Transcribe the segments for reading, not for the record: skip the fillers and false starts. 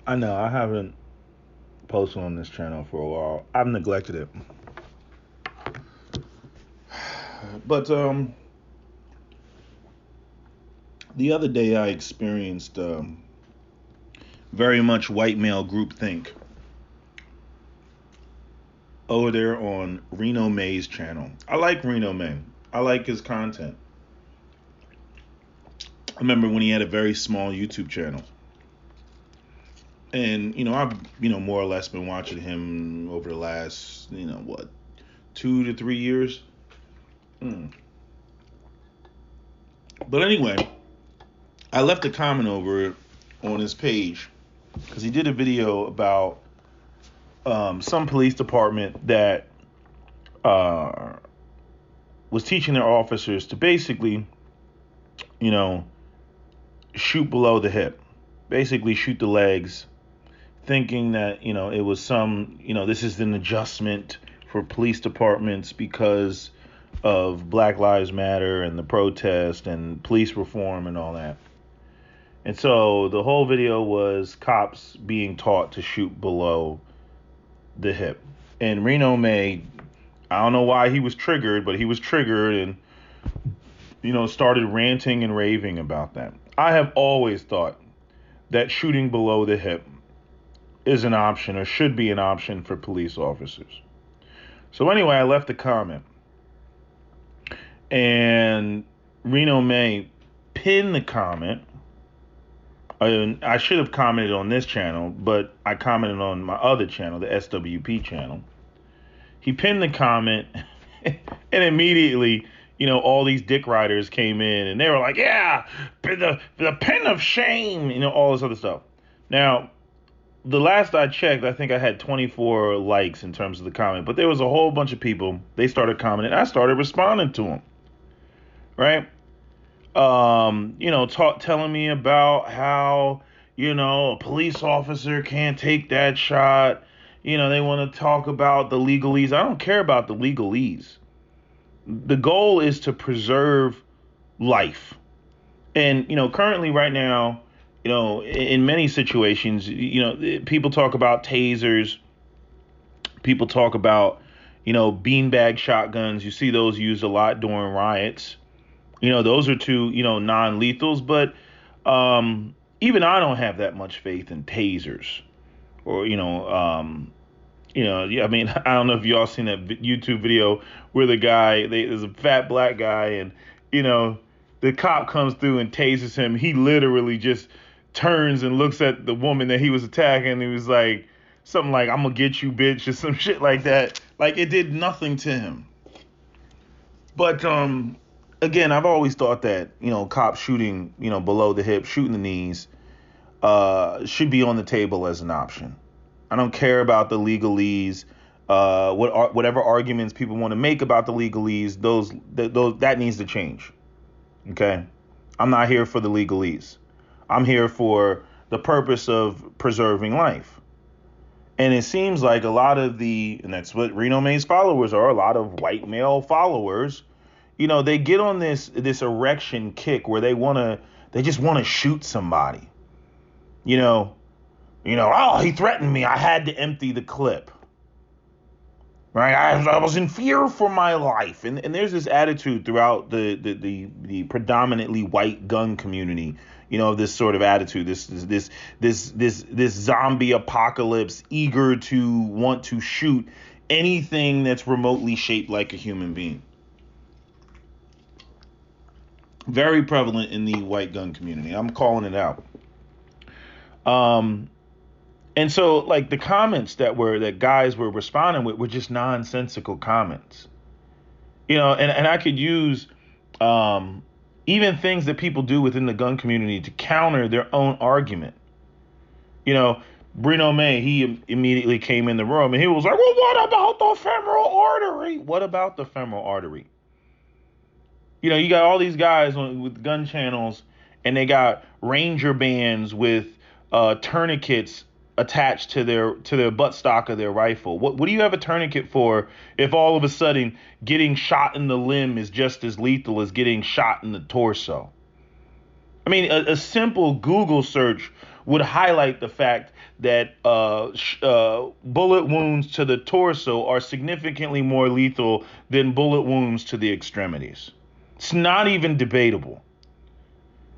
I know I haven't posted on this channel for a while. I've neglected it. But the other day I experienced very much white male groupthink over there on Reno May's channel. I like Reno May. I like his content. I remember when he had a very small YouTube channel. And I've more or less been watching him over the last 2 to 3 years. Mm. But anyway, I left a comment over it on his page because he did a video about some police department that was teaching their officers to basically, you know, shoot below the hip, basically shoot the legs, thinking that it was some this is an adjustment for police departments because of Black Lives Matter and the protest and police reform and all that. And so the whole video was cops being taught to shoot below the hip. And Reno May, I don't know why he was triggered, but he was triggered and started ranting and raving about that. I have always thought that shooting below the hip is an option or should be an option for police officers. So anyway, I left a comment. And Reno May pinned the comment. I should have commented on this channel, but I commented on my other channel, the SWP channel. He pinned the comment, and immediately, all these dick riders came in, and they were like, "Yeah, the pin of shame," all this other stuff. Now, the last I checked, I think I had 24 likes in terms of the comment, but there was a whole bunch of people. They started commenting. I started responding to them, right? Telling me about how, a police officer can't take that shot. They want to talk about the legalese. I don't care about the legalese. The goal is to preserve life. And, currently right now, in many situations, people talk about tasers. People talk about, beanbag shotguns. You see those used a lot during riots. Those are two, non-lethals, but even I don't have that much faith in tasers or, I mean, I don't know if y'all seen that YouTube video where the guy, there's a fat black guy and, the cop comes through and tases him. He literally just turns and looks at the woman that he was attacking. And he was like, something like, "I'm going to get you, bitch," or some shit like that. Like, it did nothing to him. But, again, I've always thought that, cops shooting, below the hip, shooting the knees, should be on the table as an option. I don't care about the legalese, whatever arguments people want to make about the legalese, that needs to change. Okay? I'm not here for the legalese. I'm here for the purpose of preserving life. And it seems like a lot of and that's what Reno May's followers are, a lot of white male followers, they get on this erection kick where they just want to shoot somebody. Oh, he threatened me. I had to empty the clip. Right? I was in fear for my life. And there's this attitude throughout the predominantly white gun community, this sort of attitude, this zombie apocalypse, eager to want to shoot anything that's remotely shaped like a human being. Very prevalent in the white gun community. I'm calling it out. And so, like, the comments that guys were responding with were just nonsensical comments. And I could use even things that people do within the gun community to counter their own argument. Reno May, he immediately came in the room and he was like, "Well, what about the femoral artery? What about the femoral artery?" You got all these guys with gun channels and they got ranger bands with tourniquets attached to their buttstock of their rifle. What do you have a tourniquet for if all of a sudden getting shot in the limb is just as lethal as getting shot in the torso? I mean, a simple Google search would highlight the fact that bullet wounds to the torso are significantly more lethal than bullet wounds to the extremities. It's not even debatable.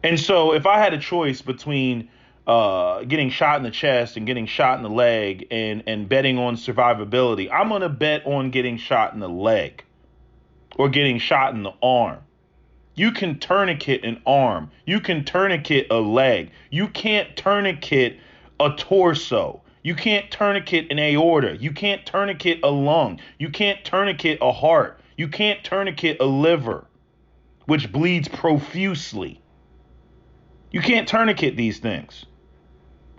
And so if I had a choice between getting shot in the chest and getting shot in the leg and betting on survivability, I'm going to bet on getting shot in the leg or getting shot in the arm. You can tourniquet an arm. You can tourniquet a leg. You can't tourniquet a torso. You can't tourniquet an aorta. You can't tourniquet a lung. You can't tourniquet a heart. You can't tourniquet a liver, which bleeds profusely. You can't tourniquet these things.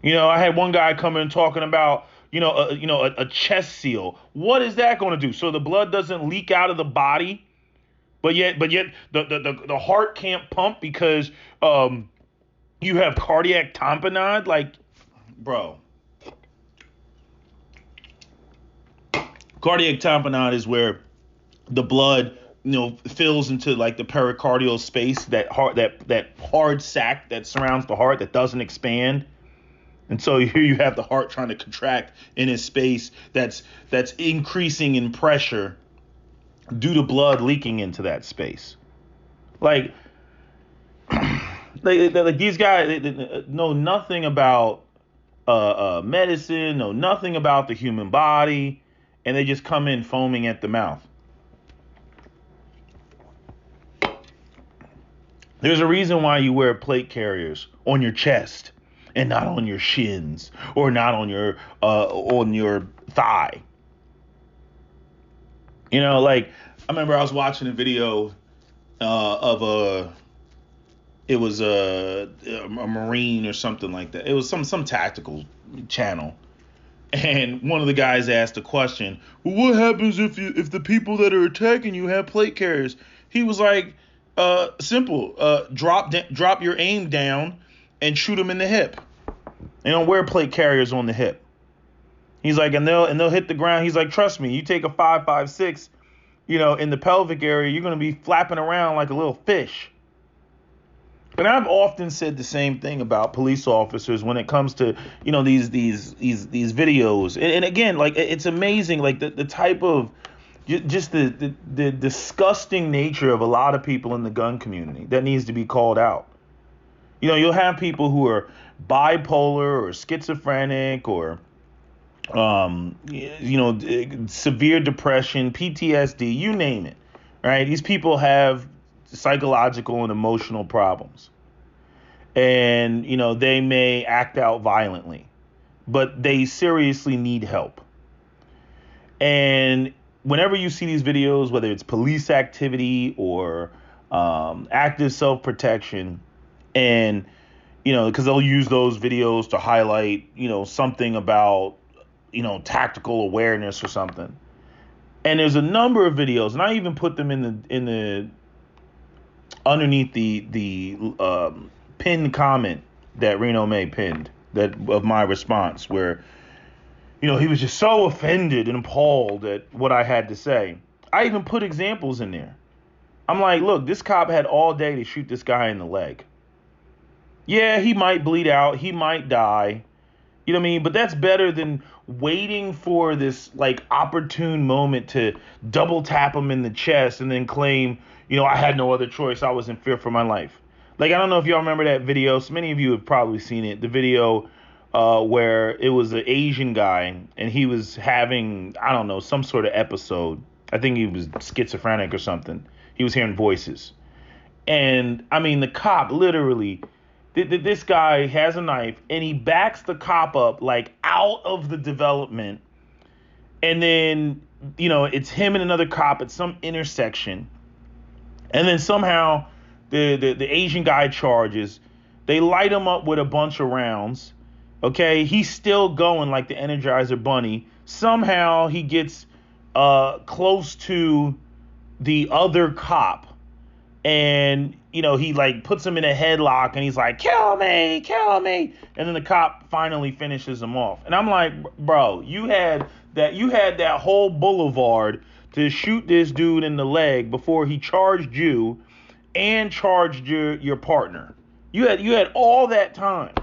I had one guy come in talking about, a chest seal. What is that going to do? So the blood doesn't leak out of the body, but yet the heart can't pump because you have cardiac tamponade? Like, bro. Cardiac tamponade is where the blood fills into like the pericardial space, that hard sac that surrounds the heart that doesn't expand. And so here you have the heart trying to contract in a space that's increasing in pressure due to blood leaking into that space. Like these guys they know nothing about medicine, know nothing about the human body, and they just come in foaming at the mouth. There's a reason why you wear plate carriers on your chest and not on your shins or not on your thigh. Like I remember I was watching a video of it was a Marine or something like that. It was some tactical channel. And one of the guys asked a question, well, what happens if the people that are attacking you have plate carriers? He was like, simple. Drop your aim down and shoot them in the hip. They don't wear plate carriers on the hip. He's like, and they'll hit the ground. He's like, trust me, you take a 5.56, in the pelvic area, you're gonna be flapping around like a little fish. And I've often said the same thing about police officers when it comes to these videos. And again, like it's amazing, like the type of just the disgusting nature of a lot of people in the gun community that needs to be called out. You'll have people who are bipolar or schizophrenic or, severe depression, PTSD, you name it, right? These people have psychological and emotional problems. And, they may act out violently, but they seriously need help. And whenever you see these videos, whether it's police activity or active self-protection, and because they'll use those videos to highlight something about tactical awareness or something. And there's a number of videos, and I even put them in the underneath the pinned comment that Reno May pinned that of my response, where he was just so offended and appalled at what I had to say. I even put examples in there. I'm like, look, this cop had all day to shoot this guy in the leg. Yeah, he might bleed out. He might die. You know what I mean? But that's better than waiting for this like opportune moment to double tap him in the chest and then claim, I had no other choice. I was in fear for my life. Like, I don't know if y'all remember that video. So many of you have probably seen it. The video where it was an Asian guy and he was having, I don't know, some sort of episode. I think he was schizophrenic or something. He was hearing voices. And I mean, the cop literally, this guy has a knife and he backs the cop up like out of the development. And then, it's him and another cop at some intersection. And then somehow the Asian guy charges. They light him up with a bunch of rounds. Okay, he's still going like the Energizer Bunny. Somehow he gets close to the other cop. And, he like puts him in a headlock and he's like, kill me. And then the cop finally finishes him off. And I'm like, bro, you had that whole boulevard to shoot this dude in the leg before he charged you and charged your partner. You had all that time.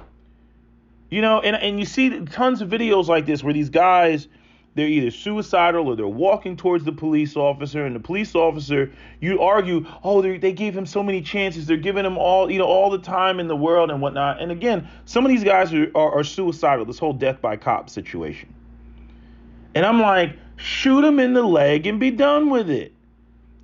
And you see tons of videos like this where these guys, they're either suicidal or they're walking towards the police officer, and the police officer, you argue, oh, they gave him so many chances, they're giving him all the time in the world and whatnot. And again, some of these guys are suicidal, this whole death by cop situation. And I'm like, shoot him in the leg and be done with it.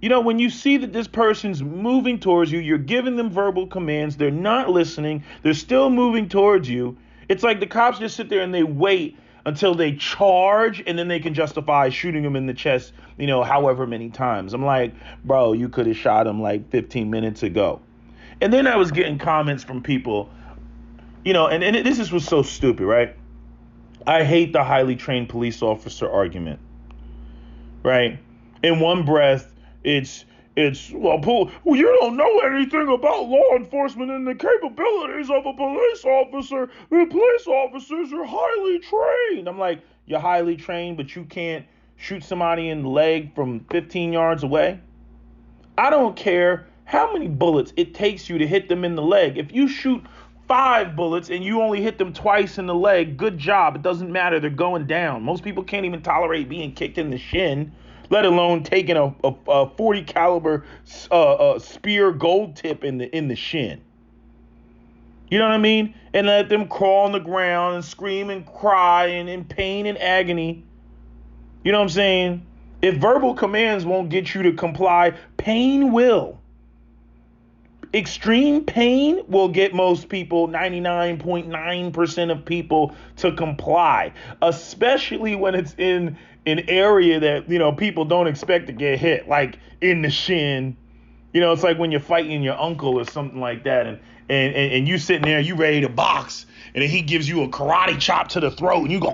When you see that this person's moving towards you, you're giving them verbal commands, they're not listening, they're still moving towards you. It's like the cops just sit there and they wait until they charge, and then they can justify shooting him in the chest, however many times. I'm like, bro, you could have shot him like 15 minutes ago. And then I was getting comments from people, and this was so stupid, right? I hate the highly trained police officer argument, right? In one breath, it's you don't know anything about law enforcement and the capabilities of a police officer. The police officers are highly trained. I'm like, you're highly trained, but you can't shoot somebody in the leg from 15 yards away? I don't care how many bullets it takes you to hit them in the leg. If you shoot 5 bullets and you only hit them twice in the leg, good job. It doesn't matter. They're going down. Most people can't even tolerate being kicked in the shin, let alone taking a 40 caliber spear gold tip in the shin. You know what I mean? And let them crawl on the ground and scream and cry and in pain and agony. You know what I'm saying? If verbal commands won't get you to comply, pain will. Extreme pain will get most people, 99.9% of people, to comply, especially when it's in an area that, people don't expect to get hit, like in the shin. It's like when you're fighting your uncle or something like that, and you sitting there, you ready to box, and then he gives you a karate chop to the throat, and you go,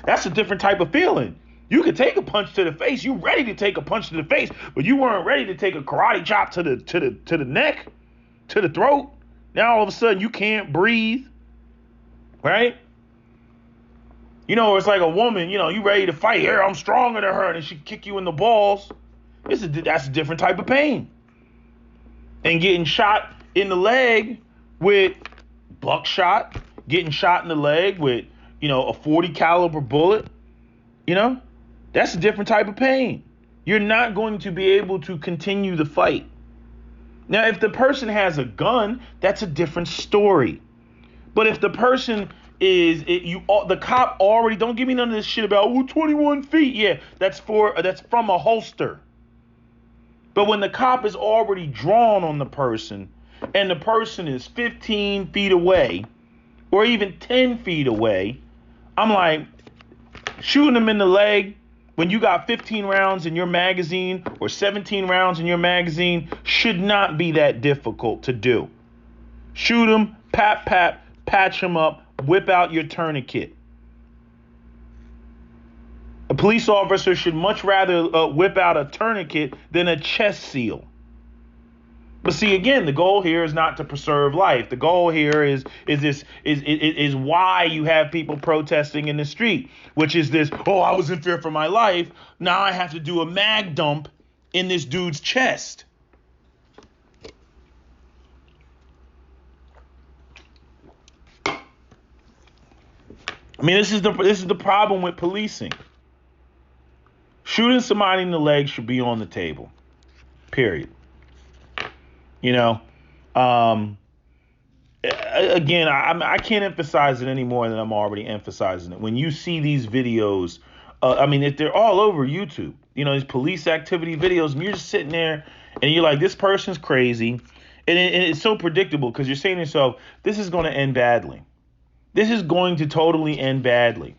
that's a different type of feeling. You could take a punch to the face. You ready to take a punch to the face, but you weren't ready to take a karate chop to the neck, to the throat. Now all of a sudden you can't breathe, right? It's like a woman. You ready to fight her. I'm stronger than her, and she kick you in the balls. That's a different type of pain. And getting shot in the leg with buckshot, getting shot in the leg with a 40 caliber bullet, that's a different type of pain. You're not going to be able to continue the fight. Now, if the person has a gun, that's a different story. But if the person the cop already, don't give me none of this shit about 21 feet. Yeah, that's from a holster. But when the cop is already drawn on the person, and the person is 15 feet away, or even 10 feet away, I'm like, shooting them in the leg when you got 15 rounds in your magazine or 17 rounds in your magazine should not be that difficult to do. Shoot them, patch them up, whip out your tourniquet. A police officer should much rather whip out a tourniquet than a chest seal. But see, again, the goal here is not to preserve life. The goal here is why you have people protesting in the street, which is this, I was in fear for my life. Now I have to do a mag dump in this dude's chest. I mean, this is the problem with policing. Shooting somebody in the leg should be on the table. Period. Again, I can't emphasize it any more than I'm already emphasizing it. When you see these videos, they're all over YouTube, these police activity videos, and you're just sitting there and you're like, this person's crazy. And it's so predictable because you're saying to yourself, this is going to end badly. This is going to totally end badly.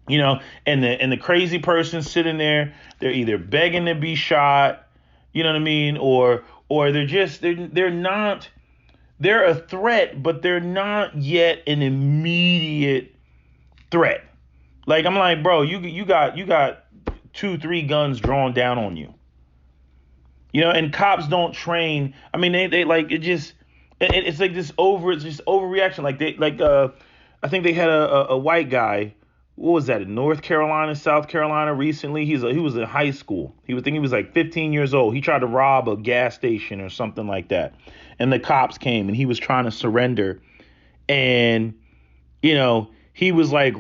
And the crazy person sitting there, they're either begging to be shot, you know what I mean? Or they're a threat, but they're not yet an immediate threat. Like, I'm like, bro, you got 2-3 guns drawn down on you. And cops don't train. I mean, they like, it's like this overreaction. I think they had a white guy. What was that, in North Carolina, South Carolina recently? He was in high school. He was like 15 years old. He tried to rob a gas station or something like that. And the cops came and he was trying to surrender And, he was like,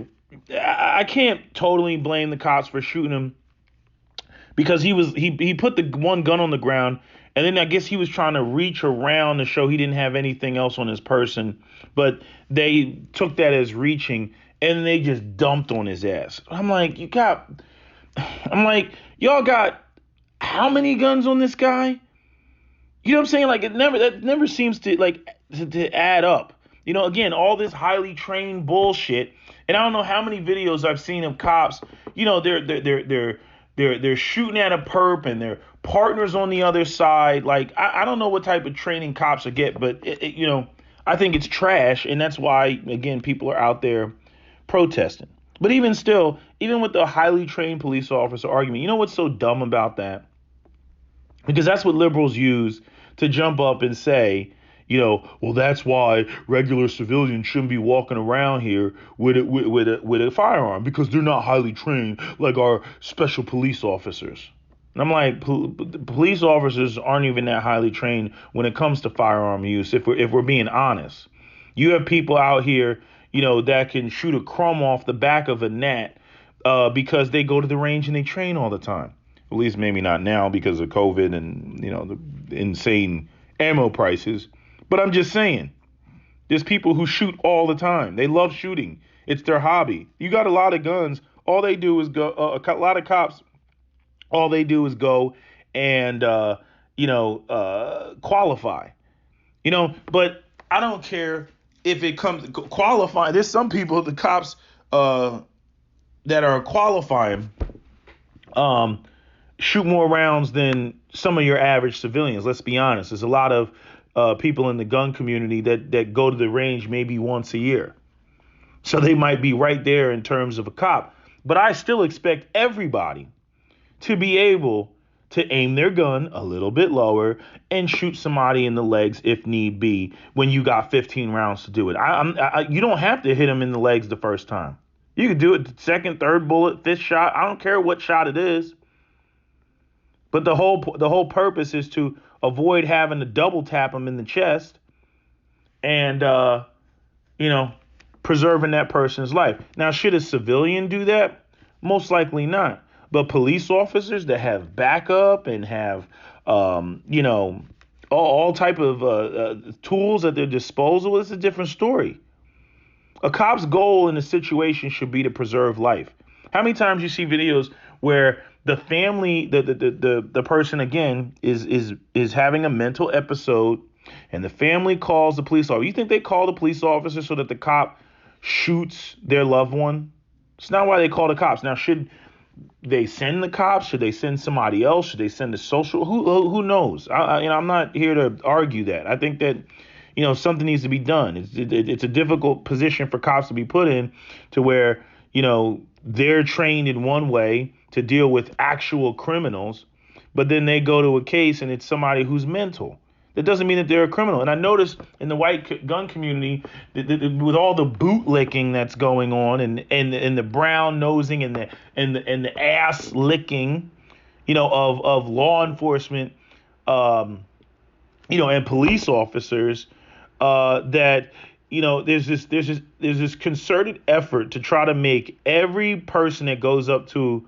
I can't totally blame the cops for shooting him because he put the one gun on the ground, and then I guess he was trying to reach around to show he didn't have anything else on his person, but they took that as reaching, and they just dumped on his ass. I'm like, y'all got how many guns on this guy? You know what I'm saying? Like that never seems to to add up. Again, all this highly trained bullshit, and I don't know how many videos I've seen of cops. They're shooting at a perp and their partners on the other side. Like I don't know what type of training cops will get, but I think it's trash, and that's why again people are out there protesting. But even still, even with the highly trained police officer argument, you know what's so dumb about that? Because that's what liberals use to jump up and say, well, that's why regular civilians shouldn't be walking around here with a firearm because they're not highly trained like our special police officers. And I'm like, police officers aren't even that highly trained when it comes to firearm use. If we're being honest, you have people out here, that can shoot a crumb off the back of a gnat because they go to the range and they train all the time. At least maybe not now because of COVID and the insane ammo prices. But I'm just saying, there's people who shoot all the time. They love shooting. It's their hobby. You got a lot of guns. All they do is go. A lot of cops. All they do is go and qualify. But I don't care if it comes to qualifying. There's some people, the cops that are qualifying, shoot more rounds than some of your average civilians. Let's be honest. There's a lot of people in the gun community that go to the range maybe once a year. So they might be right there in terms of a cop. But I still expect everybody to be able to aim their gun a little bit lower and shoot somebody in the legs if need be when you got 15 rounds to do it. You don't have to hit them in the legs the first time. You can do it the second, third bullet, fifth shot. I don't care what shot it is. But the whole purpose is to avoid having to double tap them in the chest and, preserving that person's life. Now, should a civilian do that? Most likely not. But police officers that have backup and have, all type of tools at their disposal, it's a different story. A cop's goal in a situation should be to preserve life. How many times you see videos where the family, the person again is having a mental episode, and the family calls the police officer? You think they call the police officer so that the cop shoots their loved one? It's not why they call the cops. Now, should they send the cops? Should they send somebody else? Should they send a social? Who knows? I'm not here to argue that. I think that something needs to be done. It's a difficult position for cops to be put in, to where they're trained in one way to deal with actual criminals, but then they go to a case and it's somebody who's mental. That doesn't mean that they're a criminal. And I noticed in the white gun community, with all the bootlicking that's going on and the brown nosing and the ass licking, of law enforcement, and police officers, that there's this concerted effort to try to make every person that goes up to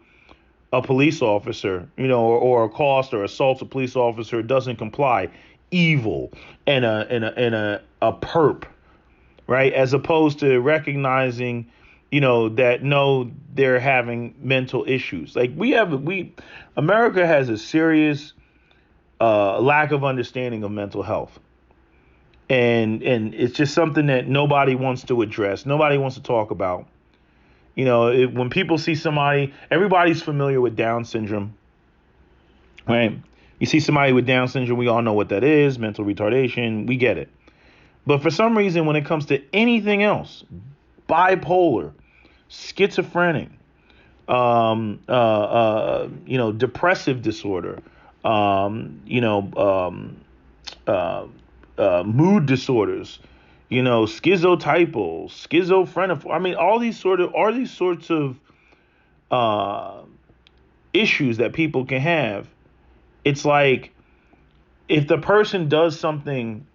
a police officer, or accosts or assaults a police officer, doesn't comply, evil and a perp, right? As opposed to recognizing, that no, they're having mental issues. Like America has a serious lack of understanding of mental health. And it's just something that nobody wants to address. Nobody wants to talk about. When people see somebody, everybody's familiar with Down syndrome, right? You see somebody with Down syndrome, we all know what that is, mental retardation, we get it. But for some reason, when it comes to anything else, bipolar, schizophrenic, depressive disorder, mood disorders, schizotypal, schizophrenic. I mean, all these sorts of issues that people can have. It's like if the person does something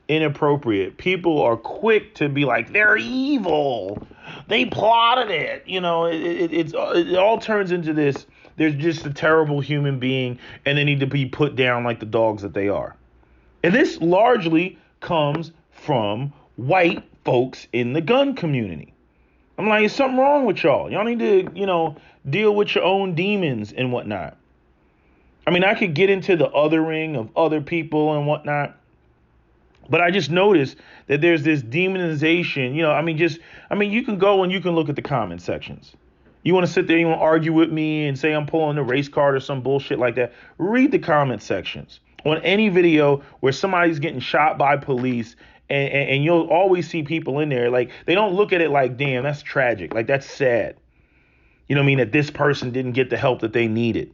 inappropriate, people are quick to be like, they're evil. They plotted it. It all turns into this. They're just a terrible human being and they need to be put down like the dogs that they are. And this largely comes from white folks in the gun community. I'm like, there's something wrong with y'all. Y'all need to, deal with your own demons and whatnot. I mean, I could get into the othering of other people and whatnot, but I just noticed that there's this demonization. You can go and you can look at the comment sections. You want to sit there, you want to argue with me and say I'm pulling a race card or some bullshit like that. Read the comment sections on any video where somebody's getting shot by police. And you'll always see people in there like they don't look at it like, damn, that's tragic. Like, that's sad. You know what I mean? That this person didn't get the help that they needed.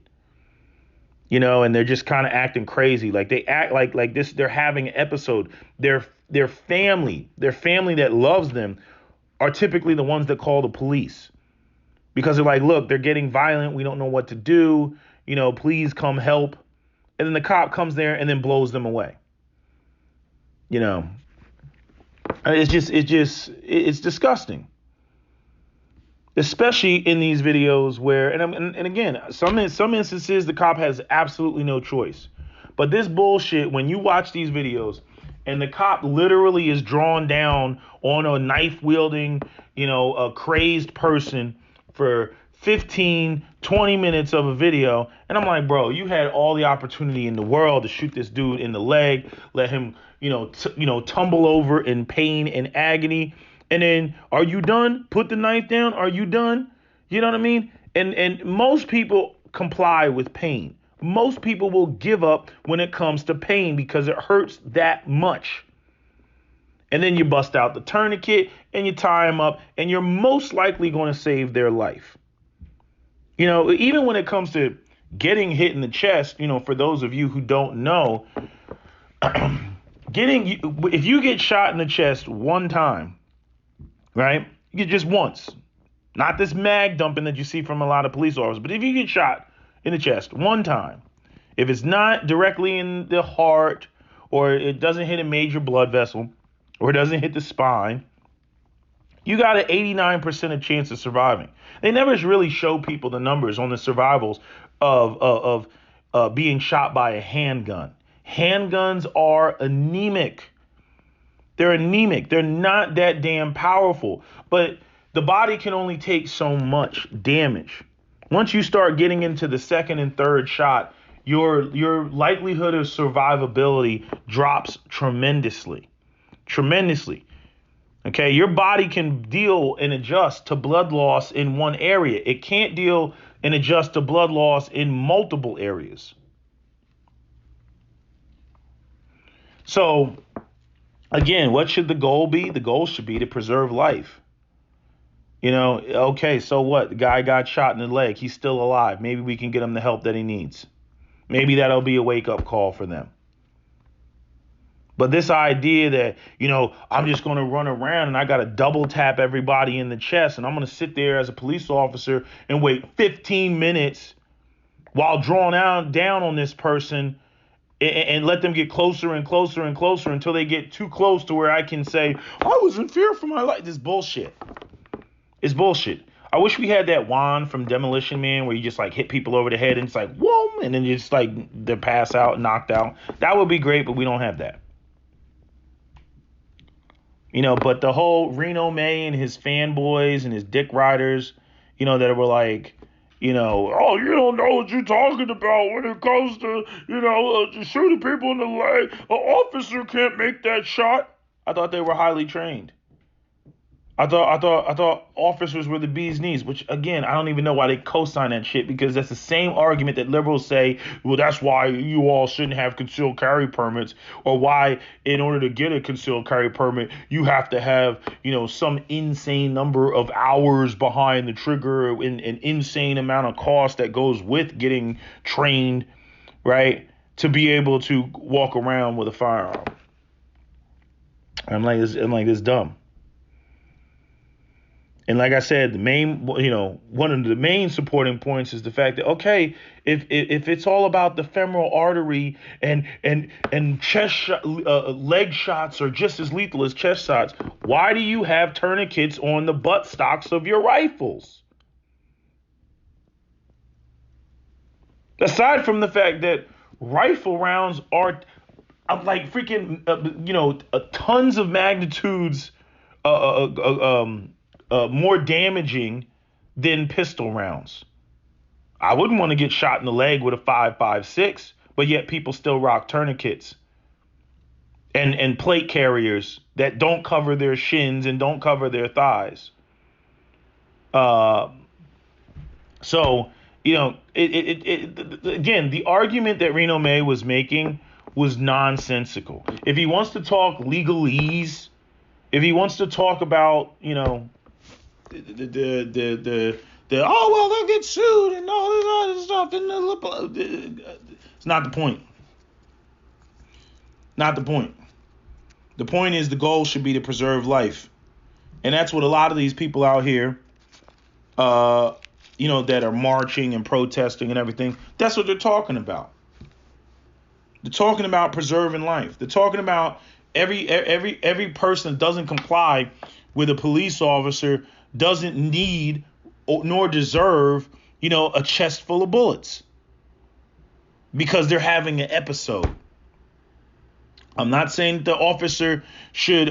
And they're just kind of acting crazy. Like they act like this. They're having an episode. Their family that loves them are typically the ones that call the police because they're like, look, they're getting violent. We don't know what to do. Please come help. And then the cop comes there and then blows them away. It's disgusting, especially in these videos where, and again, some instances the cop has absolutely no choice. But this bullshit, when you watch these videos and the cop literally is drawn down on a knife wielding, a crazed person for 15, 20 minutes of a video. And I'm like, bro, you had all the opportunity in the world to shoot this dude in the leg, let him, tumble over in pain and agony. And then, are you done? Put the knife down. Are you done? You know what I mean? And most people comply with pain. Most people will give up when it comes to pain because it hurts that much. And then you bust out the tourniquet and you tie them up and you're most likely going to save their life. Even when it comes to getting hit in the chest, for those of you who don't know, if you get shot in the chest one time, right? You get just once, not this mag dumping that you see from a lot of police officers, but if you get shot in the chest one time, if it's not directly in the heart or it doesn't hit a major blood vessel or it doesn't hit the spine, you got an 89% of chance of surviving. They never really show people the numbers on the survivals of being shot by a handgun. Handguns are anemic. They're anemic. They're not that damn powerful. But the body can only take so much damage. Once you start getting into the second and third shot, your likelihood of survivability drops tremendously. Tremendously. Okay, your body can deal and adjust to blood loss in one area. It can't deal and adjust to blood loss in multiple areas. So, again, what should the goal be? The goal should be to preserve life. Okay, so what? The guy got shot in the leg. He's still alive. Maybe we can get him the help that he needs. Maybe that'll be a wake-up call for them. But this idea that, I'm just going to run around and I got to double tap everybody in the chest and I'm going to sit there as a police officer and wait 15 minutes while drawn down on this person and let them get closer and closer and closer until they get too close to where I can say, I was in fear for my life. This bullshit. It's bullshit. I wish we had that wand from Demolition Man where you just like hit people over the head and it's like, whoa, and then you just like they pass out, knocked out. That would be great, but we don't have that. But the whole Reno May and his fanboys and his dick riders, that were like, oh, you don't know what you're talking about when it comes to, shooting people in the leg. An officer can't make that shot. I thought they were highly trained. I thought officers were the bee's knees, which again, I don't even know why they co-sign that shit, because that's the same argument that liberals say, well, that's why you all shouldn't have concealed carry permits, or why in order to get a concealed carry permit, you have to have, some insane number of hours behind the trigger, an insane amount of cost that goes with getting trained, right, to be able to walk around with a firearm. I'm like, it's dumb. And like I said, one of the main supporting points is the fact that, okay, if it's all about the femoral artery and leg shots are just as lethal as chest shots, why do you have tourniquets on the butt stocks of your rifles? Aside from the fact that rifle rounds are like freaking, tons of magnitudes more damaging than pistol rounds. I wouldn't want to get shot in the leg with a 5.56, but yet people still rock tourniquets and plate carriers that don't cover their shins and don't cover their thighs. So, again, the argument that Reno May was making was nonsensical. If he wants to talk legalese, if he wants to talk about, the oh well they'll get sued and all this other stuff, and it's not the point. Not the point. The point is the goal should be to preserve life, and that's what a lot of these people out here, that are marching and protesting and everything. That's what they're talking about. They're talking about preserving life. They're talking about every person that doesn't comply with a police officer doesn't need nor deserve, a chest full of bullets because they're having an episode. I'm not saying that the officer should,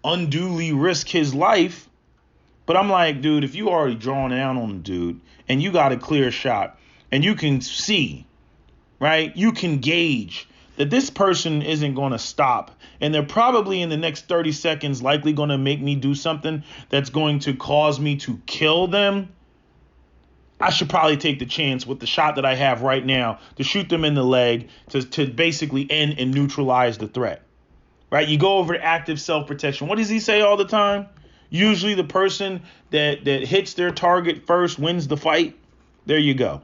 unduly risk his life, but I'm like, dude, if you already drawn down on the dude and you got a clear shot and you can see, right, you can gauge that this person isn't going to stop, and they're probably in the next 30 seconds likely going to make me do something that's going to cause me to kill them, I should probably take the chance with the shot that I have right now to shoot them in the leg to basically end and neutralize the threat. Right? You go over active self-protection. What does he say all the time? Usually the person that hits their target first wins the fight. There you go.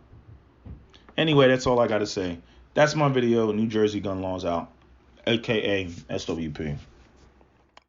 Anyway, that's all I got to say. That's my video. New Jersey gun laws out, aka SWP.